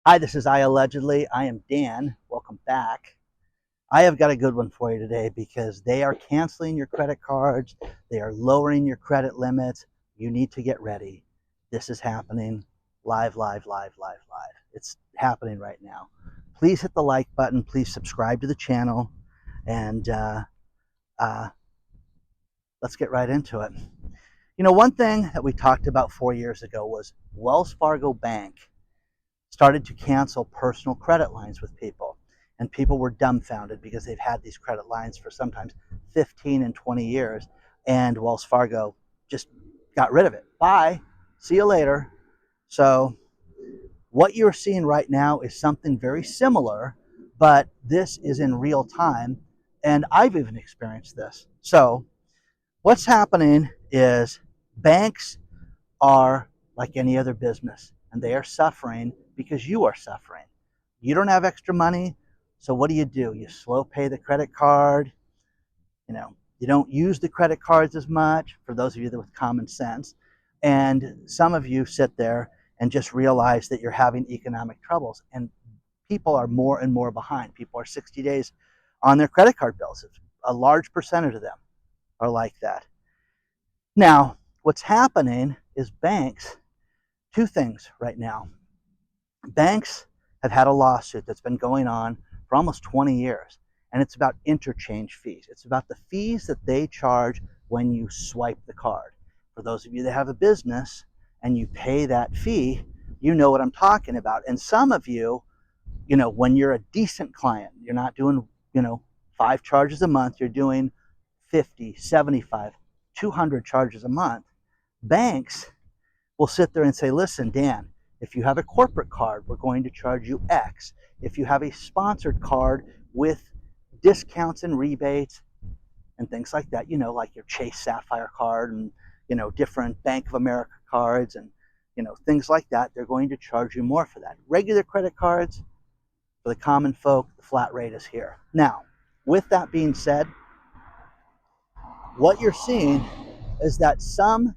Hi, this is iAllegedly. I am Dan. Welcome back. I have got a good one for you today because they are canceling your credit cards. They are lowering your credit limits. You need to get ready. This is happening live, live, live, live, live. It's happening right now. Please hit the like button. Please subscribe to the channel. And uh, let's get right into it. You know, one thing that we talked about 4 years ago was Wells Fargo Bank started to cancel personal credit lines with people. And people were dumbfounded because they've had these credit lines for sometimes 15 and 20 years. And Wells Fargo just got rid of it. Bye. See you later. So, what you're seeing right now is something very similar, but this is in real time. And I've even experienced this. So, what's happening is banks are like any other business, and they are suffering because you are suffering. You don't have extra money, so what do? You slow pay the credit card. You don't use the credit cards as much, for those of you that with common sense. And some of you sit there and just realize that you're having economic troubles, and people are more and more behind. People are 60 days on their credit card bills. A large percentage of them are like that. Now, what's happening is banks, two things right now. Banks have had a lawsuit that's been going on for almost 20 years, and it's about interchange fees. It's about the fees that they charge when you swipe the card. For those of you that have a business and you pay that fee, you know what I'm talking about. And some of you, when you're a decent client, you're not doing, 5 charges a month, you're doing 50, 75, 200 charges a month. Banks will sit there and say, listen, Dan, if you have a corporate card, we're going to charge you X. If you have a sponsored card with discounts and rebates and things like that, like your Chase Sapphire card and, different Bank of America cards and, things like that, they're going to charge you more for that. Regular credit cards, for the common folk, the flat rate is here. Now, with that being said, what you're seeing is that some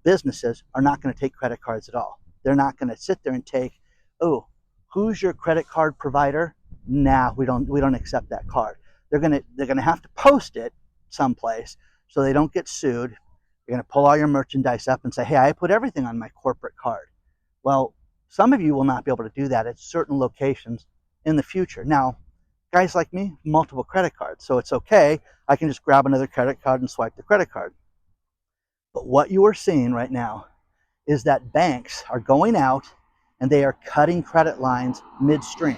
businesses are not going to take credit cards at all. They're not going to sit there and take, oh, who's your credit card provider? Nah, we don't accept that card. They're gonna have to post it someplace so they don't get sued. You're gonna pull all your merchandise up and say, hey, I put everything on my corporate card. Well, some of you will not be able to do that at certain locations in the future. Now, guys like me, multiple credit cards, so it's okay. I can just grab another credit card and swipe the credit card. But what you are seeing right now is that banks are going out and they are cutting credit lines midstream.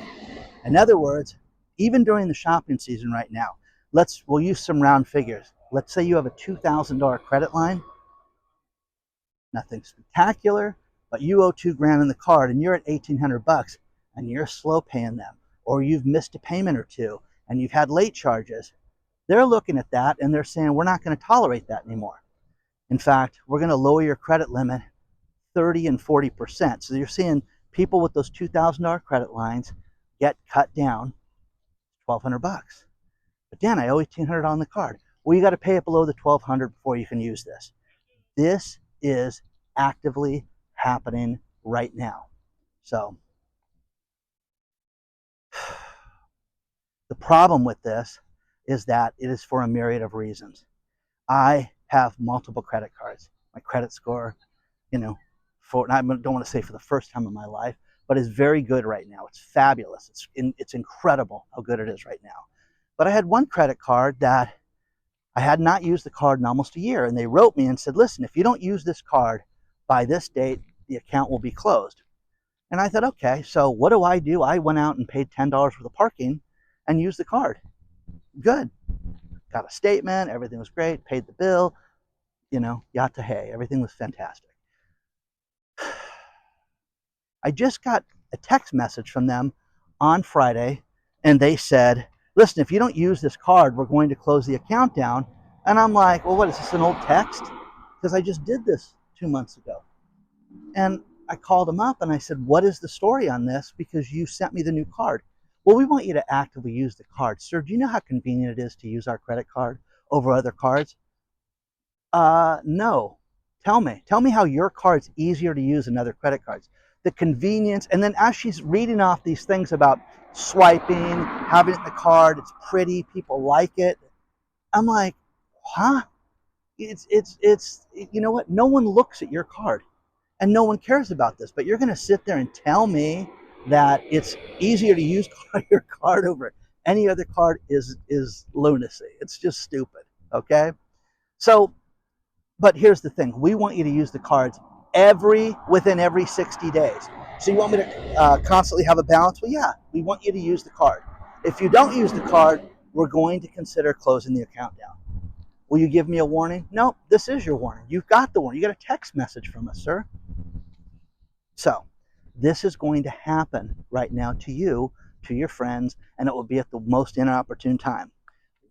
In other words, even during the shopping season right now, we'll use some round figures. Let's say you have a $2,000 credit line, nothing spectacular, but you owe $2,000 in the card and you're at $1,800 and you're slow paying them, or you've missed a payment or two and you've had late charges. They're looking at that and they're saying, we're not going to tolerate that anymore. In fact, we're going to lower your credit limit 30 and 40%. So you're seeing people with those $2,000 credit lines get cut down $1,200. But Dan, I owe $1,800 on the card. Well, you got to pay it below the $1,200 before you can use this. This is actively happening right now. So the problem with this is that it is for a myriad of reasons. I have multiple credit cards. My credit score, I don't want to say for the first time in my life, but it's very good right now. It's fabulous. It's incredible how good it is right now. But I had one credit card that I had not used the card in almost a year, and they wrote me and said, listen, if you don't use this card by this date, the account will be closed. And I thought, okay, so what do? I went out and paid $10 for the parking and used the card. Good. Got a statement, everything was great, paid the bill, yatta hey, everything was fantastic. I just got a text message from them on Friday, and they said, listen, if you don't use this card, we're going to close the account down. And I'm like, well, what is this, an old text? Because I just did this 2 months ago. And I called them up and I said, what is the story on this? Because you sent me the new card. Well, we want you to actively use the card. Sir, do you know how convenient it is to use our credit card over other cards? No. Tell me how your card's easier to use than other credit cards. the convenience. And then as she's reading off these things about swiping, having it in the card, it's pretty, people like it. I'm like, huh? It's you know what? No one looks at your card and no one cares about this, but you're going to sit there and tell me that it's easier to use your card over any other card is lunacy. It's just stupid. Okay. So, but here's the thing. We want you to use the cards within every 60 days. So you want me to constantly have a balance? Well, yeah, we want you to use the card. If you don't use the card, we're going to consider closing the account down. Will you give me a warning? No, this is your warning. You've got the warning. You got a text message from us, sir. So this is going to happen right now to you, to your friends, and it will be at the most inopportune time.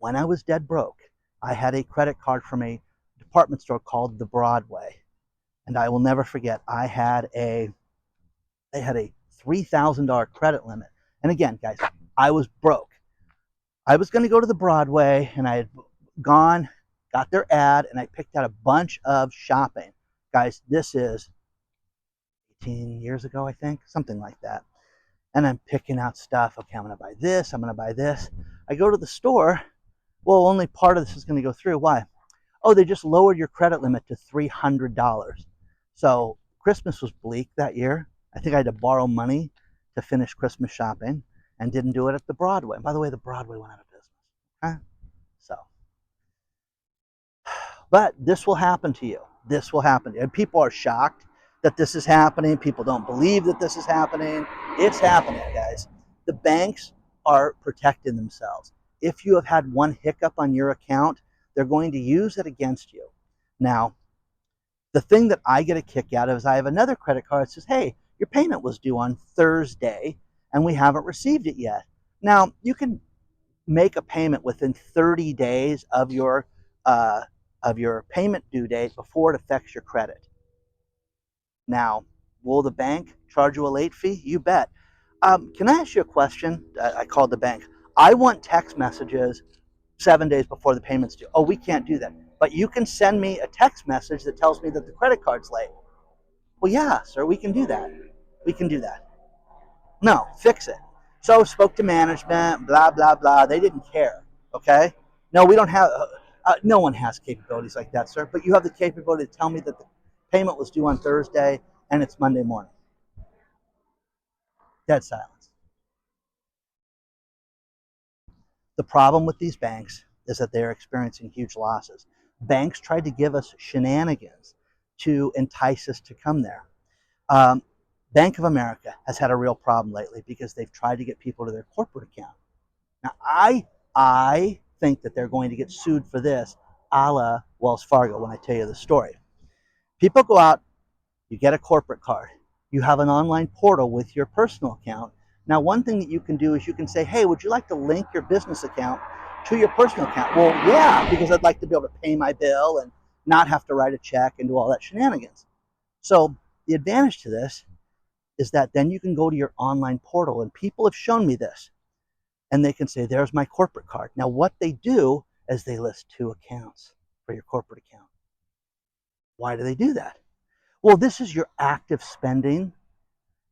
When I was dead broke, I had a credit card from a department store called the Broadway. And I will never forget, I had a $3,000 credit limit. And again, guys, I was broke. I was going to go to the Broadway, and I had got their ad, and I picked out a bunch of shopping. Guys, this is 18 years ago, I think, something like that. And I'm picking out stuff. Okay, I'm going to buy this. I'm going to buy this. I go to the store. Well, only part of this is going to go through. Why? Oh, they just lowered your credit limit to $300. So Christmas was bleak that year. I think I had to borrow money to finish Christmas shopping and didn't do it at the Broadway. And by the way, the Broadway went out of business. Okay? So, but this will happen to you. This will happen to you. And people are shocked that this is happening. People don't believe that this is happening. It's happening, guys. The banks are protecting themselves. If you have had one hiccup on your account, they're going to use it against you. Now, the thing that I get a kick out of is I have another credit card that says, hey, your payment was due on Thursday and we haven't received it yet. Now, you can make a payment within 30 days of your payment due date before it affects your credit. Now, will the bank charge you a late fee? You bet. Can I ask you a question? I called the bank. I want text messages 7 days before the payment's due. Oh, we can't do that. But you can send me a text message that tells me that the credit card's late. Well, yeah, sir, we can do that. We can do that. No, fix it. So spoke to management, blah, blah, blah. They didn't care, okay? No, we don't have, no one has capabilities like that, sir. But you have the capability to tell me that the payment was due on Thursday and it's Monday morning. Dead silence. The problem with these banks is that they're experiencing huge losses. Banks tried to give us shenanigans to entice us to come there. Bank of America has had a real problem lately because they've tried to get people to their corporate account. Now, I think that they're going to get sued for this, a la Wells Fargo, when I tell you the story. People go out, you get a corporate card, you have an online portal with your personal account. Now, one thing that you can do is you can say, hey, would you like to link your business account to your personal account? Well, yeah, because I'd like to be able to pay my bill and not have to write a check and do all that shenanigans. So the advantage to this is that then you can go to your online portal, and people have shown me this, and they can say, there's my corporate card. Now, what they do is they list 2 accounts for your corporate account. Why do they do that? Well, this is your active spending,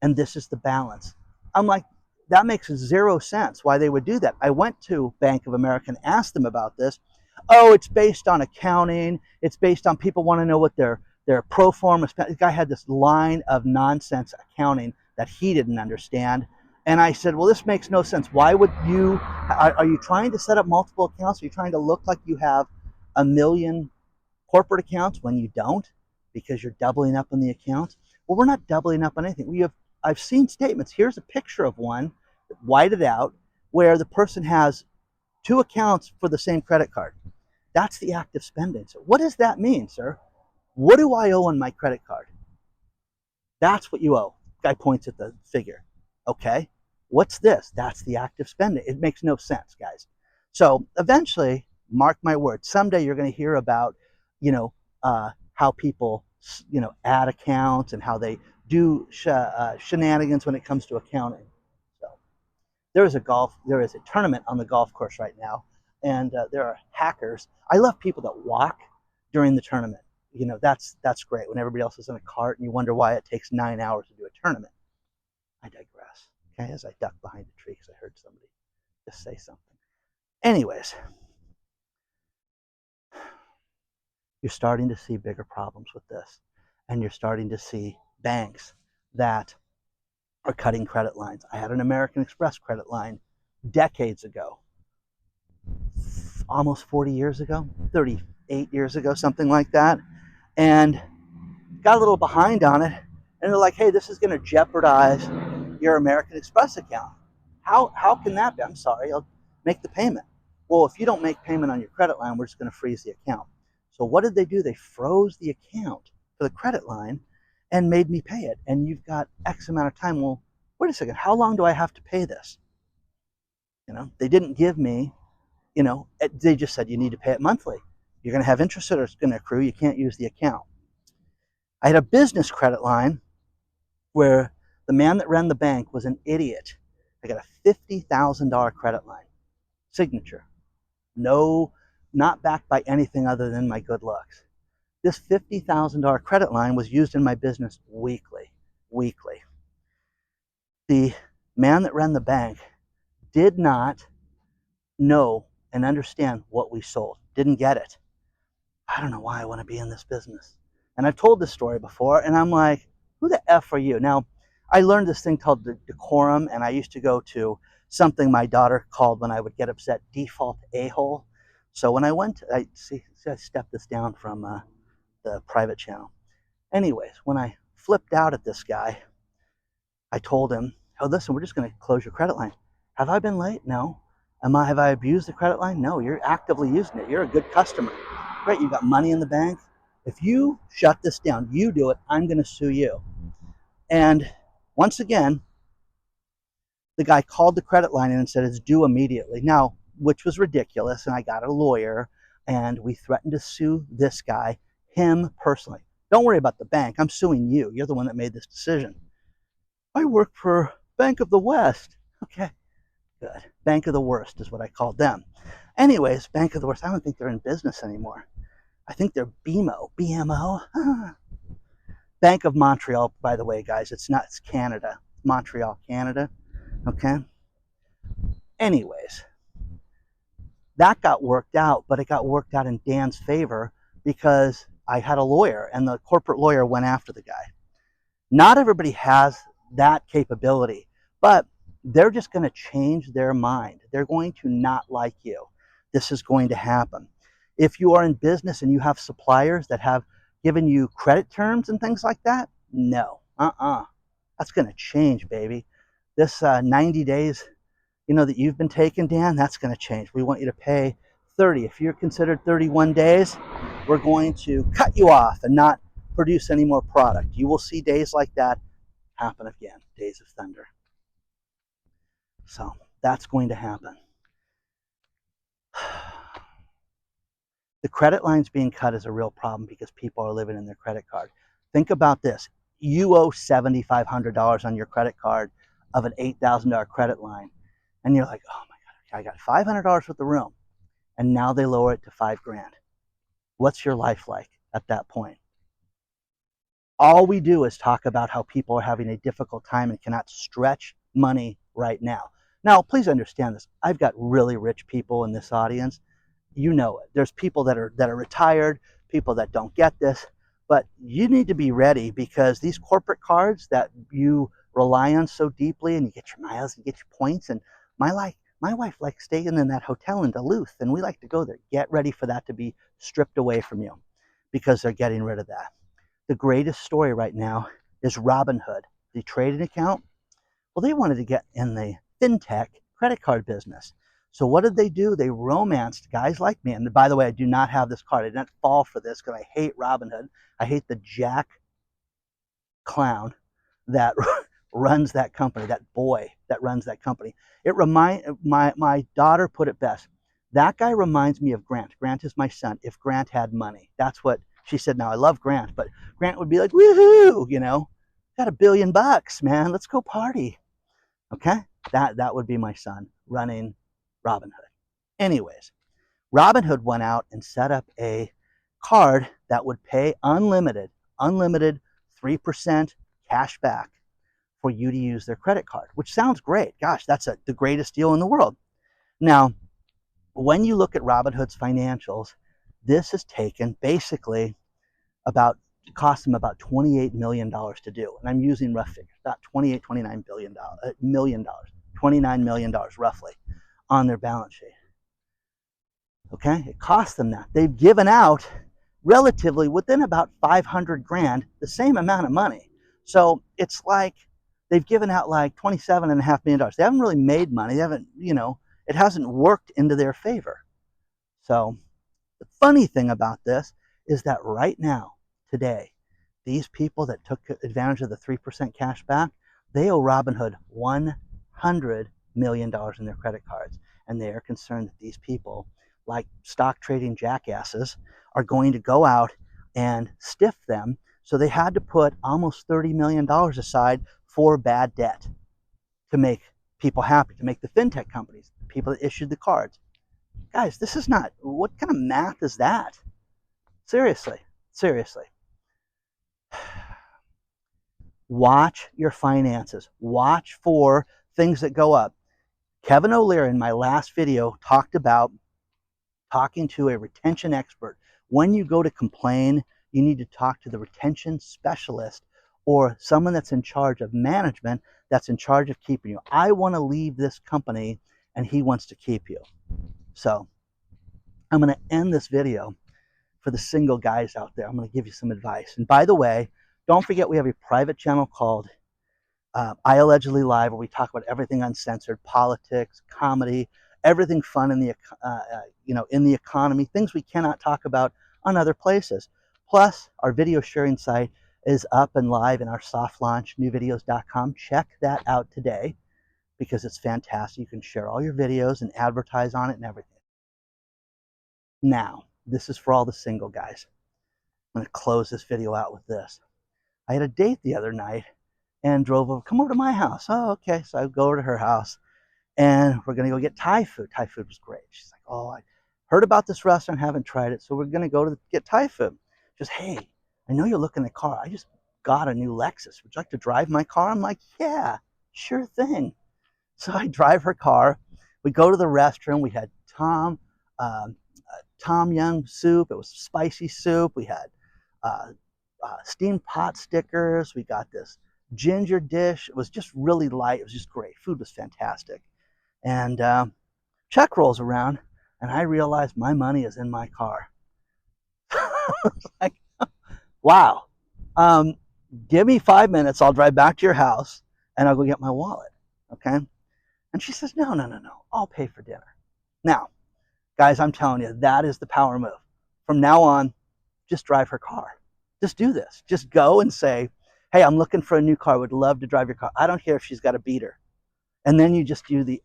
and this is the balance. I'm like, that makes 0 sense why they would do that. I went to Bank of America and asked them about this. Oh, it's based on accounting. It's based on people want to know what their pro forma spend. The guy had this line of nonsense accounting that he didn't understand. And I said, well, this makes no sense. Why would you, are you trying to set up multiple accounts? Are you trying to look like you have 1 million corporate accounts when you don't, because you're doubling up on the accounts? Well, we're not doubling up on anything. I've seen statements. Here's a picture of one, whited out, where the person has 2 accounts for the same credit card. That's the active spending. So what does that mean, sir? What do I owe on my credit card? That's what you owe. Guy points at the figure. Okay, what's this? That's the active spending. It makes no sense, guys. So eventually, mark my words, someday you're going to hear about, how people, add accounts and how they do shenanigans when it comes to accounting. So there is a tournament on the golf course right now, and there are hackers. I love people that walk during the tournament. That's great when everybody else is in a cart and you wonder why it takes 9 hours to do a tournament. Okay, as I ducked behind a tree because I heard somebody just say something. Anyways, you're starting to see bigger problems with this. And you're starting to see banks that are cutting credit lines. I had an American Express credit line decades ago, almost 40 years ago, 38 years ago, something like that. And got a little behind on it. And they're like, hey, this is going to jeopardize your American Express account. How can that be? I'm sorry, I'll make the payment. Well, if you don't make payment on your credit line, we're just going to freeze the account. So what did they do? They froze the account for the credit line and made me pay it. And you've got X amount of time. Well, wait a second, how long do I have to pay this? They didn't give me, they just said you need to pay it monthly. You're going to have interest that is going to accrue. You can't use the account. I had a business credit line where the man that ran the bank was an idiot. I got a $50,000 credit line, signature. No, not backed by anything other than my good looks. This $50,000 credit line was used in my business weekly. The man that ran the bank did not know and understand what we sold. Didn't get it. I don't know why I want to be in this business. And I've told this story before, and I'm like, who the F are you? Now, I learned this thing called decorum, and I used to go to something my daughter called, when I would get upset, default a-hole. So when I went, I stepped this down from the private channel. Anyways, when I flipped out at this guy, I told him, oh, listen, we're just going to close your credit line. Have I been late? No. Have I abused the credit line? No, you're actively using it. You're a good customer. Great, you've got money in the bank. If you shut this down, you do it, I'm going to sue you. And once again, the guy called the credit line in and said it's due immediately. Now, which was ridiculous, and I got a lawyer, and we threatened to sue this guy, him personally. Don't worry about the bank. I'm suing you. You're the one that made this decision. I work for Bank of the West. Okay, good. Bank of the Worst is what I called them. Anyways, Bank of the Worst. I don't think they're in business anymore. I think they're BMO. Bank of Montreal, by the way, guys. It's Canada. Montreal, Canada. Okay? Anyways, that got worked out, but it got worked out in Dan's favor because I had a lawyer, and the corporate lawyer went after the guy. Not everybody has that capability, but they're just going to change their mind. They're going to not like you. This is going to happen. If you are in business and you have suppliers that have given you credit terms and things like that, no. That's going to change, baby. This 90 days, that you've been taking, Dan, that's going to change. We want you to pay 30. If you're considered 31 days, we're going to cut you off and not produce any more product. You will see days like that happen again, days of thunder. So that's going to happen. The credit lines being cut is a real problem because people are living in their credit card. Think about this. You owe $7,500 on your credit card of an $8,000 credit line. And you're like, oh my God, I got $500 with the room. And now they lower it to $5,000. What's your life like at that point? All we do is talk about how people are having a difficult time and cannot stretch money right now. Now, please understand this. I've got really rich people in this audience. You know it. There's people that are retired, people that don't get this, but you need to be ready because these corporate cards that you rely on so deeply, and you get your miles, you get your points, and my wife likes staying in that hotel in Duluth, and we like to go there. Get ready for that to be stripped away from you because they're getting rid of that. The greatest story right now is Robinhood, the trading account. Well, they wanted to get in the Fintech credit card business. So what did they do? They romanced guys like me. And by the way, I do not have this card. I did not fall for this because I hate Robinhood. I hate the Jack clown that runs that company, that boy that runs that company. My daughter put it best. That guy reminds me of Grant. Grant is my son. If Grant had money, that's what she said. Now I love Grant, but Grant would be like, woohoo, got $1 billion, man. Let's go party. Okay, that would be my son running Robinhood. Anyways, Robinhood went out and set up a card that would pay unlimited 3% cash back for you to use their credit card, which sounds great. Gosh, that's the greatest deal in the world. Now, when you look at Robinhood's financials, this has taken basically cost them about $28 million to do. And I'm using rough figures, about $29 million, $29 million roughly on their balance sheet. Okay, it cost them that. They've given out relatively within about 500 grand, the same amount of money. So it's like they've given out like $27.5 million. They haven't really made money. They haven't, it hasn't worked into their favor. So the funny thing about this is that right now, today, these people that took advantage of the 3% cash back, they owe Robinhood $100 million in their credit cards. And they are concerned that these people, like stock trading jackasses, are going to go out and stiff them. So they had to put almost $30 million aside for bad debt to make people happy, to make the fintech companies, the people that issued the cards. Guys, this is not, what kind of math is that? Seriously. Watch your finances. Watch for things that go up. Kevin O'Leary in my last video talked about talking to a retention expert. When you go to complain, you need to talk to the retention specialist or someone that's in charge of management, that's in charge of keeping you. I want to leave this company and he wants to keep you. So I'm going to end this video for the single guys out there. I'm going to give you some advice. And by the way, don't forget we have a private channel called iAllegedly Live, where we talk about everything uncensored, politics, comedy, everything fun in the in the economy, things we cannot talk about on other places. Plus, our video sharing site is up and live in our soft launch, newvideos.com. Check that out today because it's fantastic. You can share all your videos and advertise on it and everything. Now, this is for all the single guys. I'm going to close this video out with this. I had a date the other night and drove over, come over to my house. Oh, okay. So I go over to her house and we're going to go get Thai food. Thai food was great. She's like, oh, I heard about this restaurant, haven't tried it. So we're going to go to get Thai food. Just, hey, I know you're looking at a car. I just got a new Lexus. Would you like to drive my car? I'm like, yeah, sure thing. So I drive her car. We go to the restaurant. We had Tom Yum soup. It was spicy soup. We had steamed pot stickers. We got this ginger dish. It was just really light. It was just great. Food was fantastic. And check rolls around, and I realized my money is in my car. It's like, wow. Give me 5 minutes. I'll drive back to your house, and I'll go get my wallet. Okay? And she says, no. I'll pay for dinner. Now, guys, I'm telling you, that is the power move. From now on, just drive her car. Just do this. Just go and say, hey, I'm looking for a new car. Would love to drive your car. I don't care if she's got a beater. And then you just do the,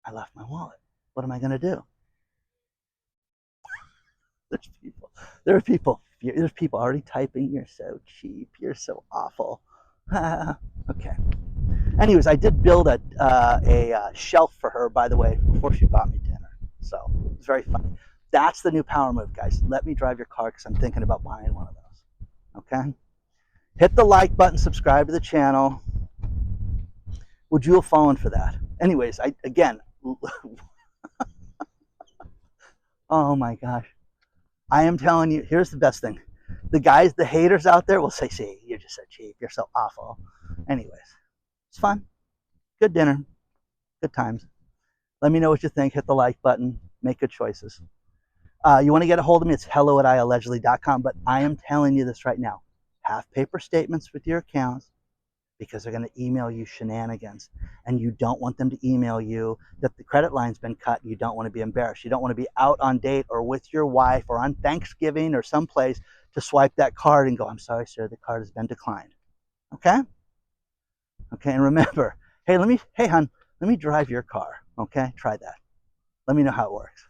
I left my wallet. What am I going to do? There's people already typing, you're so cheap. You're so awful. Okay. Anyways, I did build a shelf for her, by the way, before she bought me dinner. So it was very funny. That's the new power move, guys. Let me drive your car because I'm thinking about buying one of those. Okay? Hit the like button, subscribe to the channel. Would you have fallen for that? Anyways, again, oh my gosh. I am telling you, here's the best thing. The haters out there will say, see, you're just so cheap. You're so awful. Anyways, it's fun. Good dinner. Good times. Let me know what you think. Hit the like button. Make good choices. You want to get a hold of me, it's hello@iallegedly.com. But I am telling you this right now. Have paper statements with your accounts because they're going to email you shenanigans. And you don't want them to email you that the credit line's been cut. You don't want to be embarrassed. You don't want to be out on date or with your wife or on Thanksgiving or someplace to swipe that card and go, I'm sorry, sir, the card has been declined. Okay? Okay, and remember, hey, hon, let me drive your car. Okay? Try that. Let me know how it works.